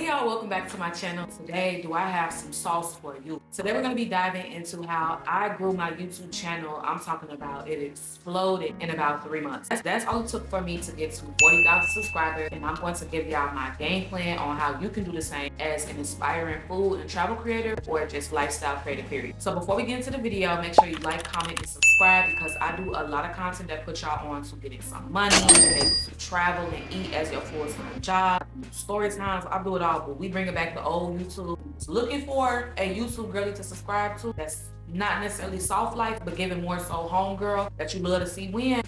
y'all, welcome back to my channel. Today, do I have some sauce for you? Today we're going to be diving into how I grew my YouTube channel. I'm talking about it exploded in about 3 months. That's all it took for me to get to 40,000 subscribers, and I'm going to give y'all my game plan on how you can do the same as an inspiring food and travel creator or just lifestyle creator, period. So before we get into the video, make sure you like, comment, and subscribe because I do a lot of content that puts y'all on to getting some money, being able to travel and eat as your full-time job, story times. I do it all, but we bring it back to old YouTube. Looking for a YouTube girly to subscribe to that's not necessarily soft life, but giving more so home girl that you love to see win.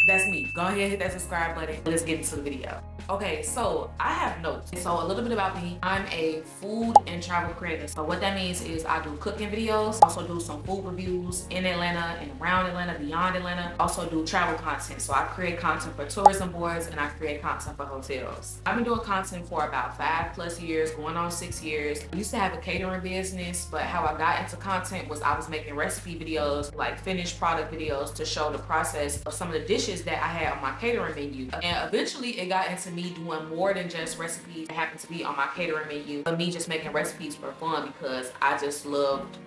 That's me. Go ahead and hit that subscribe button. Let's get into the video. Okay, so I have notes. So a little bit about me. I'm a food and travel creator. So what that means is I do cooking videos, also do some food reviews in Atlanta and around Atlanta, beyond Atlanta. Also do travel content. So I create content for tourism boards and I create content for hotels. I've been doing content for about 5+ years, going on 6 years. I used to have a catering business, but how I got into content was I was making recipe videos, like finished product videos to show the process of some of the dishes that I had on my catering menu. And eventually it got into me doing more than just recipes that happened to be on my catering menu, but me just making recipes for fun because I just loved,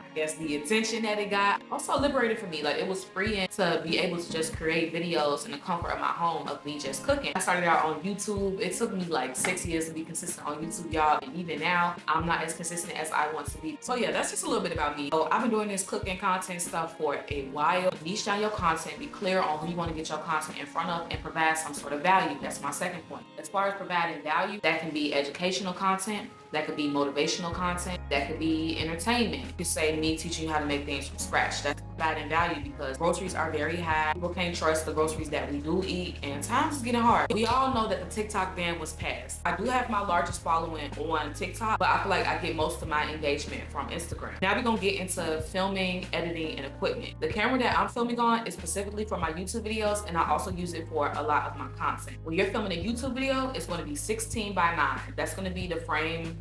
I guess, the attention that it got. Also liberated for me. Like, it was freeing to be able to just create videos in the comfort of my home of me just cooking. I started out on YouTube. It took me like 6 years to be consistent on YouTube, y'all. And even now, I'm not as consistent as I want to be. So yeah, that's just a little bit about me. So I've been doing this cooking content stuff for a while. Niche down your content, be clear on who you want to get your content in front of, and provide some sort of value. That's my second point. As far as providing value, that can be educational content, that could be motivational content, that could be entertainment. You could say me teaching you how to make things from scratch. That's providing value because groceries are very high. People can't trust the groceries that we do eat, and times is getting hard. We all know that the TikTok ban was passed. I do have my largest following on TikTok, but I feel like I get most of my engagement from Instagram. Now we're gonna get into filming, editing, and equipment. The camera that I'm filming on is specifically for my YouTube videos, and I also use it for a lot of my content. When you're filming a YouTube video, it's gonna be 16:9. That's gonna be the frame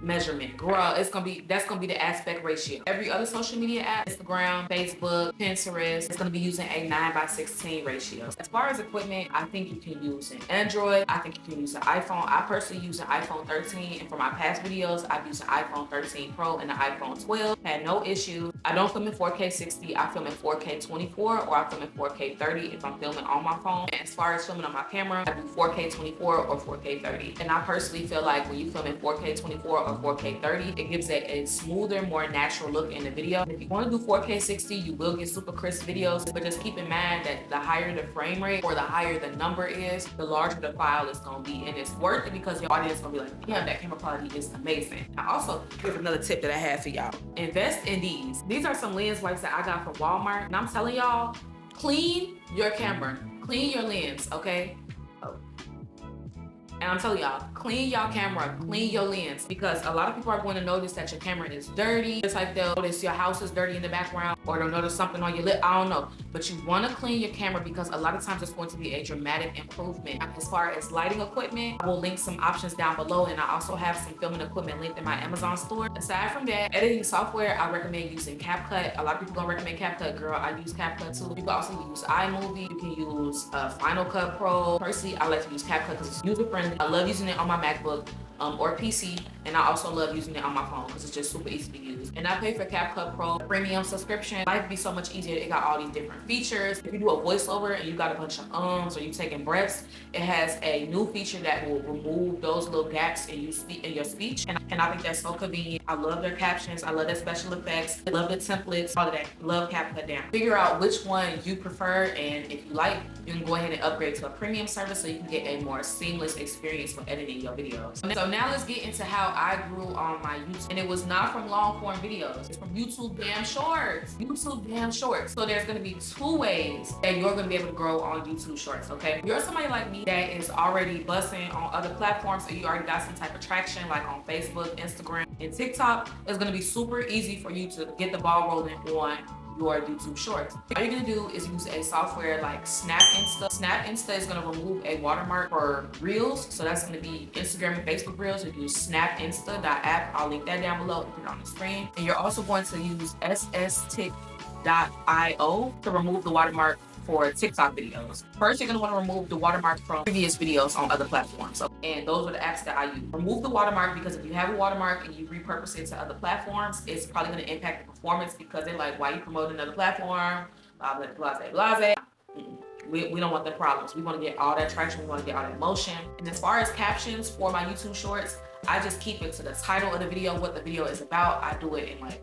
measurement. Girl, that's gonna be the aspect ratio. Every other social media app, Instagram, Facebook, Pinterest, it's gonna be using a 9:16 ratio. As far as equipment, I think you can use an Android. I think you can use an iPhone. I personally use an iPhone 13, and for my past videos, I've used an iPhone 13 Pro and an iPhone 12. Had no issues. I don't film in 4K 60. I film in 4K 24, or I film in 4K 30 if I'm filming on my phone. And as far as filming on my camera, I do 4K 24 or 4K 30. And I personally feel like when you film in 4K 24 or 4K 30, it gives a smoother, more natural look in the video. And if you want to do 4K 60, you will get super crisp videos, but just keep in mind that the higher the frame rate or the higher the number is, the larger the file is going to be. And it's worth it because your audience is going to be like, damn, that camera quality is amazing. Now also, here's another tip that I have for y'all. Invest in these. These are some lens wipes that I got from Walmart, and I'm telling y'all, clean your camera, clean your lens, okay? And I'm telling y'all, clean your camera, clean your lens, because a lot of people are going to notice that your camera is dirty. It's like they'll notice your house is dirty in the background, or they'll notice something on your lip. I don't know. But you want to clean your camera because a lot of times it's going to be a dramatic improvement. As far as lighting equipment, I will link some options down below, and I also have some filming equipment linked in my Amazon store. Aside from that, editing software, I recommend using CapCut. A lot of people don't recommend CapCut. Girl, I use CapCut too. You can also use iMovie. You can use Final Cut Pro. Personally, I like to use CapCut because it's user-friendly. I love using it on my MacBook or PC, and I also love using it on my phone because it's just super easy to use. And I pay for CapCut Pro premium subscription. Life would be so much easier. It got all these different features. If you do a voiceover and you got a bunch of ums or you taking breaths, it has a new feature that will remove those little gaps in your speech. And I think that's so convenient. I love their captions. I love their special effects. I love the templates, all of that. Love CapCut down. Figure out which one you prefer, and if you like, you can go ahead and upgrade to a premium service so you can get a more seamless experience for editing your videos. So now let's get into how I grew on my YouTube. And it was not from long form videos. It's from YouTube damn shorts. YouTube damn shorts. So there's gonna be 2 ways that you're gonna be able to grow on YouTube shorts, okay? If you're somebody like me that is already busting on other platforms, or you already got some type of traction like on Facebook, Instagram, and TikTok, it's gonna be super easy for you to get the ball rolling on your YouTube shorts. All you're gonna do is use a software like Snap Insta. Snap Insta is gonna remove a watermark for Reels. So that's gonna be Instagram and Facebook Reels. You use snapinsta.app. I'll link that down below, put it on the screen. And you're also going to use sstick.io to remove the watermark for TikTok videos. First, you're gonna wanna remove the watermark from previous videos on other platforms. And those are the apps that I use. Remove the watermark because if you have a watermark and you repurpose it to other platforms, it's probably gonna impact the performance because they're like, why you promoting another platform? Blah, blah, blah, blah, blah. We don't want the problems. We want to get all that traction. We want to get all that motion. And as far as captions for my YouTube shorts, I just keep it to the title of the video, what the video is about. I do it in like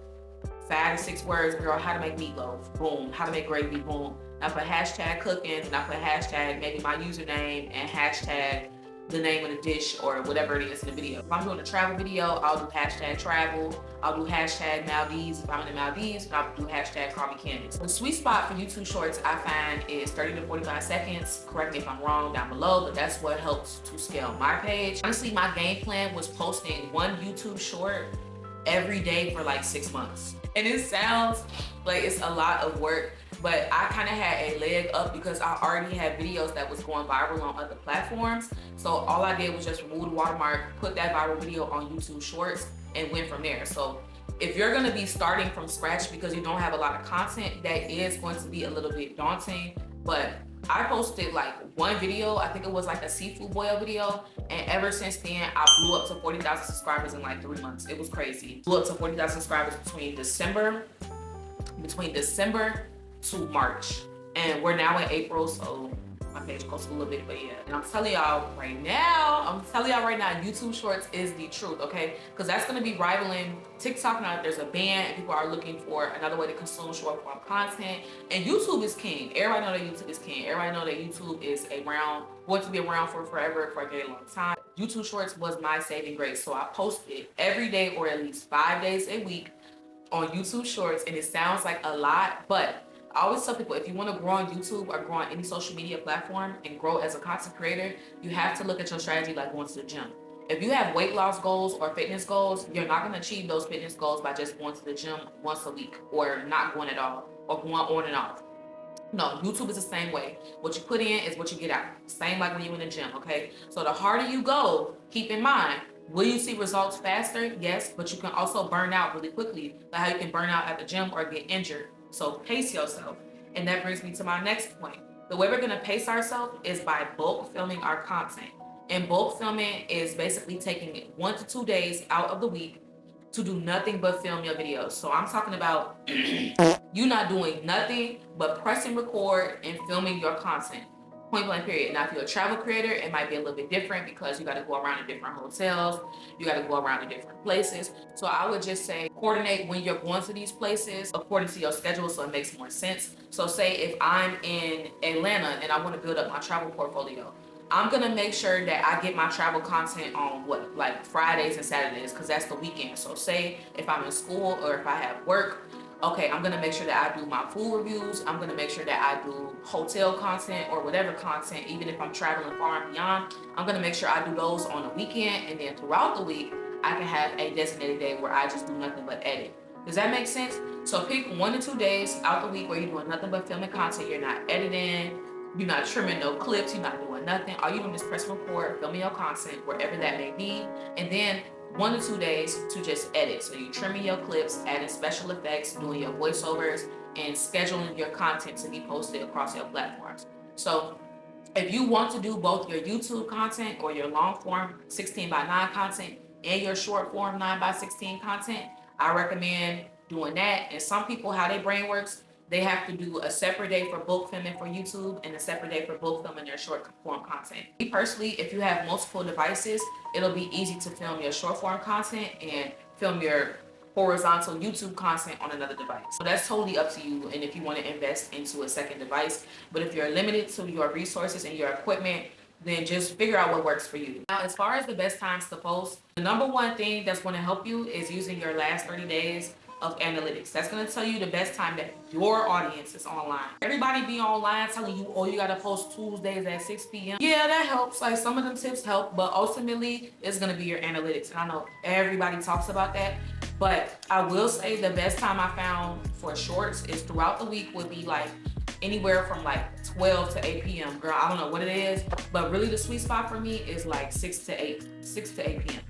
5 to 6 words. Girl, how to make meatloaf, boom. How to make gravy, boom. I put hashtag cooking, and I put hashtag maybe my username and hashtag the name of the dish or whatever it is in the video. If I'm doing a travel video, I'll do hashtag travel. I'll do hashtag Maldives if I'm in the Maldives, and I'll do hashtag callmecandacetv. The sweet spot for YouTube shorts I find is 30 to 45 seconds. Correct me if I'm wrong down below, but that's what helps to scale my page. Honestly, my game plan was posting one YouTube short every day for like 6 months. And it sounds like it's a lot of work, but I kind of had a leg up because I already had videos that was going viral on other platforms. So all I did was just remove the watermark, put that viral video on YouTube Shorts, and went from there. So if you're gonna be starting from scratch because you don't have a lot of content, that is going to be a little bit daunting. But I posted like one video, I think it was like a seafood boil video, and ever since then I blew up to 40,000 subscribers in like 3 months. It was crazy. Blew up to 40,000 subscribers between December to March, and we're now in April, so my page goes a little bit, but yeah. And I'm telling y'all right now, YouTube Shorts is the truth, okay? Because that's gonna be rivaling TikTok now. There's a ban, and people are looking for another way to consume short form content. And YouTube is king. Everybody know that YouTube is king. Everybody know that YouTube is going to be around for forever, for a very long time. YouTube Shorts was my saving grace. So I posted every day or at least 5 days a week on YouTube Shorts, and it sounds like a lot, but I always tell people, if you want to grow on YouTube or grow on any social media platform and grow as a content creator, you have to look at your strategy like going to the gym. If you have weight loss goals or fitness goals, you're not going to achieve those fitness goals by just going to the gym once a week or not going at all or going on and off. No, YouTube is the same way. What you put in is what you get out. Same like when you're in the gym, okay? So the harder you go, keep in mind, will you see results faster? Yes, but you can also burn out really quickly. Like how you can burn out at the gym or get injured. So pace yourself. And that brings me to my next point. The way we're gonna pace ourselves is by bulk filming our content. And bulk filming is basically taking 1 to 2 days out of the week to do nothing but film your videos. So I'm talking about you not doing nothing but pressing record and filming your content. Point blank period. Now, if you're a travel creator, it might be a little bit different because you got to go around to different hotels. You got to go around to different places. So I would just say coordinate when you're going to these places according to your schedule so it makes more sense. So say if I'm in Atlanta and I want to build up my travel portfolio, I'm going to make sure that I get my travel content on like Fridays and Saturdays because that's the weekend. So say if I'm in school or if I have work, okay, I'm gonna make sure that I do my food reviews. I'm gonna make sure that I do hotel content or whatever content, even if I'm traveling far and beyond. I'm gonna make sure I do those on the weekend, and then throughout the week, I can have a designated day where I just do nothing but edit. Does that make sense? So pick 1 to 2 days out the week where you're doing nothing but filming content. You're not editing, you're not trimming no clips, you're not doing nothing. All you're doing is press record, filming your content, wherever that may be, and then 1 to 2 days to just edit. So you're trimming your clips, adding special effects, doing your voiceovers, and scheduling your content to be posted across your platforms. So if you want to do both your YouTube content or your long form 16:9 content and your short form 9:16 content, I recommend doing that. And some people, how their brain works, they have to do a separate day for bulk filming for YouTube and a separate day for bulk filming their short form content. Me personally, if you have multiple devices, it'll be easy to film your short form content and film your horizontal YouTube content on another device. So that's totally up to you and if you want to invest into a second device. But if you're limited to your resources and your equipment, then just figure out what works for you. Now, as far as the best times to post, the number one thing that's going to help you is using your last 30 days of analytics. That's going to tell you the best time that your audience is online. Everybody be online telling you, oh, you got to post Tuesdays at 6 p.m. Yeah, that helps. Like some of them tips help, but ultimately it's going to be your analytics. And I know everybody talks about that, but I will say the best time I found for shorts is throughout the week would be like anywhere from like 12 to 8 p.m. Girl, I don't know what it is, but really the sweet spot for me is like 6 to 8 p.m.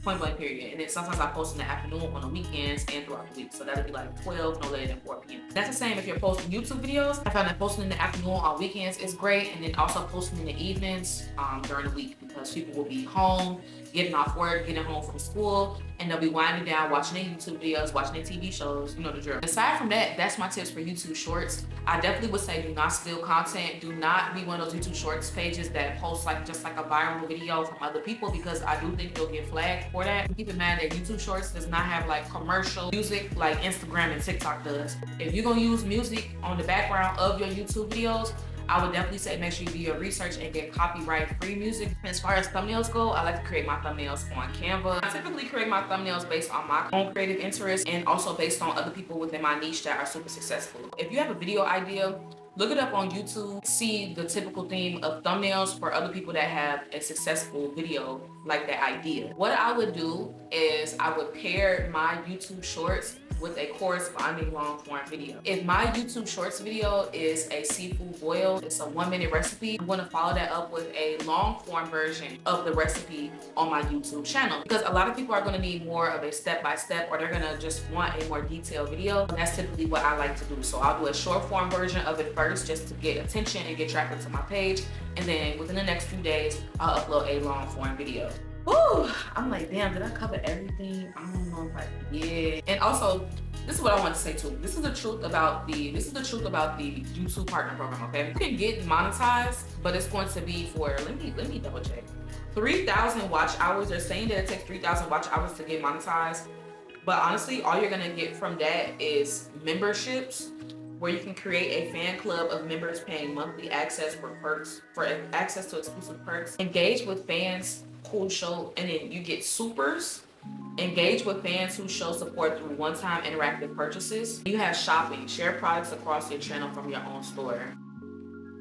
Point blank period. And then sometimes I post in the afternoon, on the weekends, and throughout the week. So that'll be like 12, no later than 4 p.m. That's the same if you're posting YouTube videos. I found that posting in the afternoon on weekends is great, and then also posting in the evenings during the week, because people will be home, getting off work, getting home from school, and they'll be winding down, watching their YouTube videos, watching their TV shows, you know the drill. Aside from that, that's my tips for YouTube Shorts. I definitely would say do not steal content. Do not be one of those YouTube Shorts pages that posts like just like a viral video from other people, because I do think you'll get flagged for that. Keep in mind that YouTube Shorts does not have like commercial music like Instagram and TikTok does. If you're gonna use music on the background of your YouTube videos, I would definitely say make sure you do your research and get copyright-free music. As far as thumbnails go, I like to create my thumbnails on Canva. I typically create my thumbnails based on my own creative interests and also based on other people within my niche that are super successful. If you have a video idea, look it up on YouTube, see the typical theme of thumbnails for other people that have a successful video like that idea. What I would do is I would pair my YouTube Shorts with a corresponding long form video. If my YouTube Shorts video is a seafood boil, it's a 1-minute recipe, I'm gonna follow that up with a long form version of the recipe on my YouTube channel, because a lot of people are gonna need more of a step-by-step, or they're gonna just want a more detailed video. And that's typically what I like to do. So I'll do a short form version of it first just to get attention and get traffic to my page. And then within the next few days, I'll upload a long form video. Woo! I'm like, damn, did I cover everything? I don't know if I did. And also, this is what I want to say too. This is the truth about the YouTube partner program, okay? You can get monetized, but it's going to be for, let me double check. 3,000 watch hours. They're saying that it takes 3,000 watch hours to get monetized. But honestly, all you're gonna get from that is memberships, where you can create a fan club of members paying monthly access for perks, for access to exclusive perks. Engage with fans who show, and then you get supers. Engage with fans who show support through one-time interactive purchases. You have shopping, share products across your channel from your own store.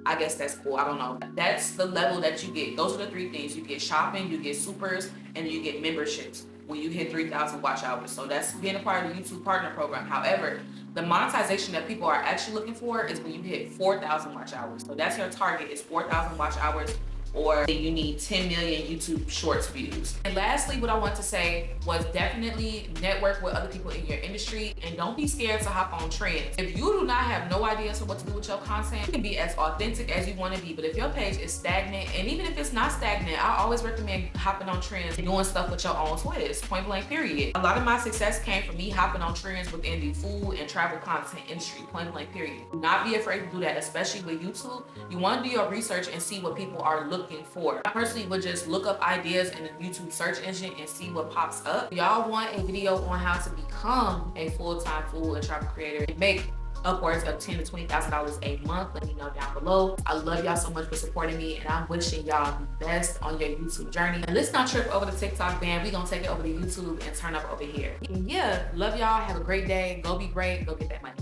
I guess that's cool, I don't know. That's the level that you get. Those are the 3 things. You get shopping, you get supers, and you get memberships when you hit 3,000 watch hours. So that's being a part of the YouTube partner program. However, the monetization that people are actually looking for is when you hit 4,000 watch hours. So that's your target, is 4,000 watch hours, or you need 10 million YouTube Shorts views. And lastly, what I want to say was definitely network with other people in your industry, and don't be scared to hop on trends. If you do not have no idea as to what to do with your content, you can be as authentic as you want to be, but if your page is stagnant, and even if it's not stagnant, I always recommend hopping on trends and doing stuff with your own twist, point blank period. A lot of my success came from me hopping on trends within the food and travel content industry, point blank period. Do not be afraid to do that, especially with YouTube. You want to do your research and see what people are looking for. I personally would just look up ideas in the YouTube search engine and see what pops up. Y'all want a video on how to become a full-time food and travel creator and make upwards of $10,000 to $20,000 a month? Let me know down below. I love y'all so much for supporting me, and I'm wishing y'all the best on your YouTube journey. And let's not trip over the TikTok ban. We gonna take it over to YouTube and turn up over here. And yeah, love y'all. Have a great day. Go be great. Go get that money.